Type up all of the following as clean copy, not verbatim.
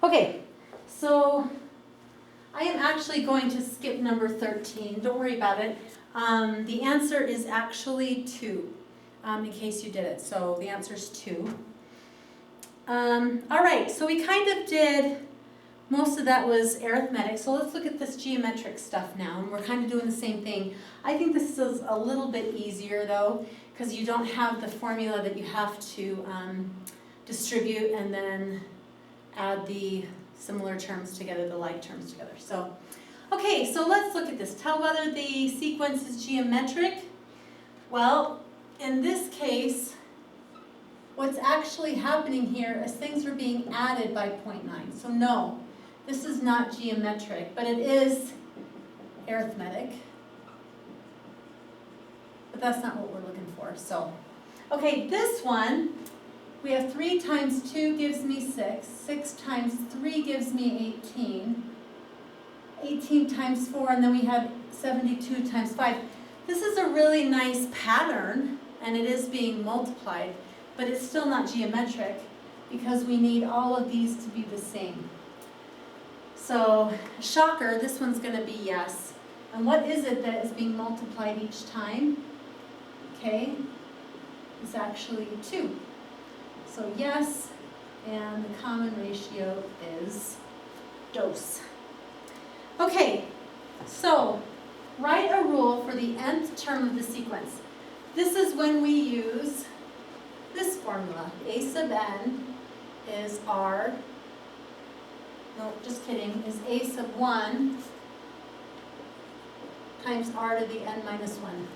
Okay, so I am actually going to skip number 13. Don't worry about it. The answer is actually 2, in case you did it. So the answer is 2. All right, so we kind of did, most of that was arithmetic. So let's look at this geometric stuff now. And we're kind of doing the same thing. I think this is a little bit easier though, because you don't have the formula that you have to distribute and then add the similar terms together, the like terms together. So, okay, so let's look at this. Tell whether the sequence is geometric. Well, in this case, what's actually happening here is things are being added by 0.9. So no, this is not geometric, but it is arithmetic. But that's not what we're looking for. So, okay, this one, we have 3 times 2 gives me 6. 6 times 3 gives me 18. 18 times 4, and then we have 72 times 5. This is a really nice pattern, and it is being multiplied, but it's still not geometric because we need all of these to be the same. So, shocker, this one's going to be yes. And what is it that is being multiplied each time? Okay, it's actually 2. So yes, and the common ratio is dose. Okay, so write a rule for the nth term of the sequence. This is when we use this formula. A sub n is r, no, just kidding, is a sub 1 times r to the n minus 1.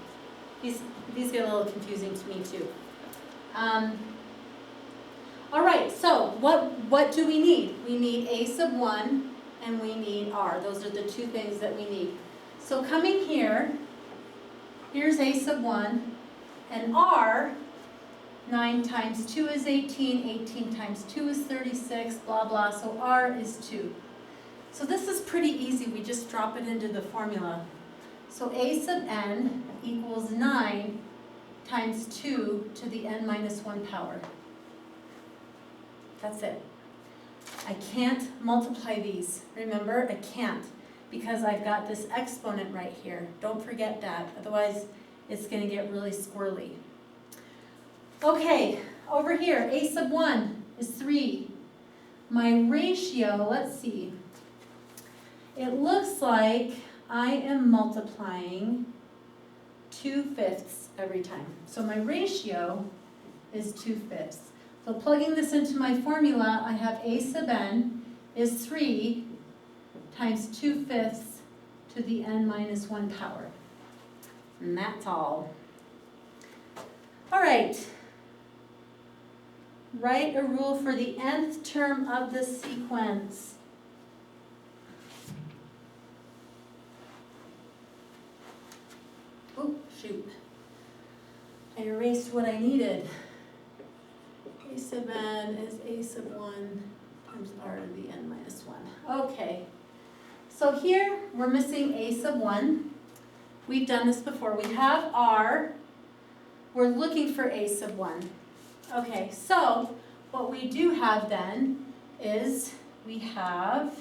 These get a little confusing to me too. All right, so what do we need? We need a sub 1 and we need r. Those are the 2 things that we need. So coming here, here's a sub 1, and r, 9 times 2 is 18, 18 times 2 is 36, blah, blah, so r is 2. So this is pretty easy. We just drop it into the formula. So a sub n equals 9 times 2 to the n minus 1 power. That's it. I can't multiply these. Remember, I can't, because I've got this exponent right here. Don't forget that, otherwise it's going to get really squirrely. Okay, over here, a sub 1 is 3. My ratio, let's see. It looks like I am multiplying 2/5 every time. So my ratio is 2/5. So plugging this into my formula, I have a sub n is 3 times 2/5 to the n minus 1 power. And that's all. All right. Write a rule for the nth term of the sequence. Oh, shoot. I erased what I needed. A sub n is a sub 1 times r to the n minus 1. Okay. So here we're missing a sub 1. We've done this before. We have r. We're looking for a sub 1. Okay, so what we do have then is we have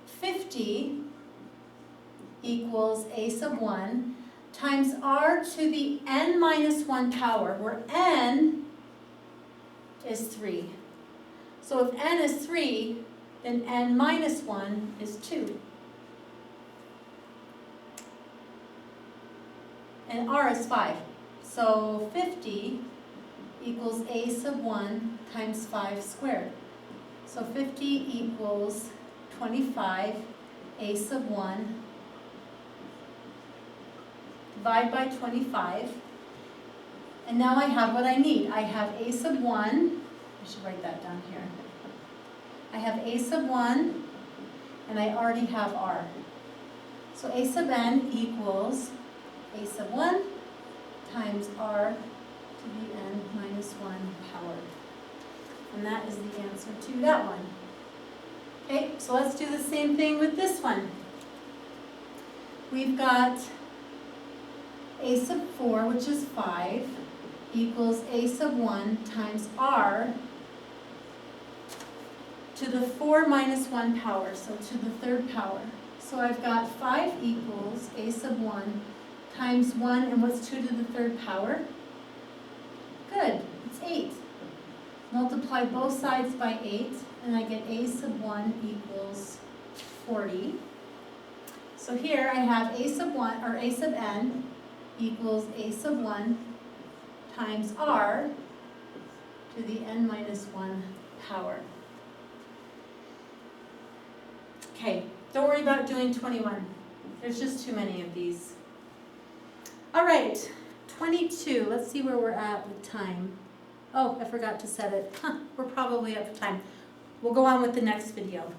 50 equals a sub 1 times r to the n minus 1 power, where n is 3. So if n is 3, then n minus 1 is 2. And r is 5. So 50 equals a sub 1 times 5 squared. So 50 equals 25 a sub 1 divide by 25. And now I have what I need. I have a sub 1. I should write that down here. I have a sub 1, and I already have r. So a sub n equals a sub 1 times r to the n minus 1 power. And that is the answer to that one. Okay, so let's do the same thing with this one. We've got a sub 4, which is 5, equals a sub 1 times r to the 4 minus 1 power, so to the third power. So I've got 5 equals a sub 1 times 1, and what's 2 to the third power? Good, it's 8. Multiply both sides by 8, and I get a sub 1 equals 40. So here I have a sub 1, or a sub n, equals a sub 1 times r to the n minus 1 power. Okay, don't worry about doing 21. There's just too many of these. All right, 22. Let's see where we're at with time. Oh, I forgot to set it. We're probably up for time. We'll go on with the next video.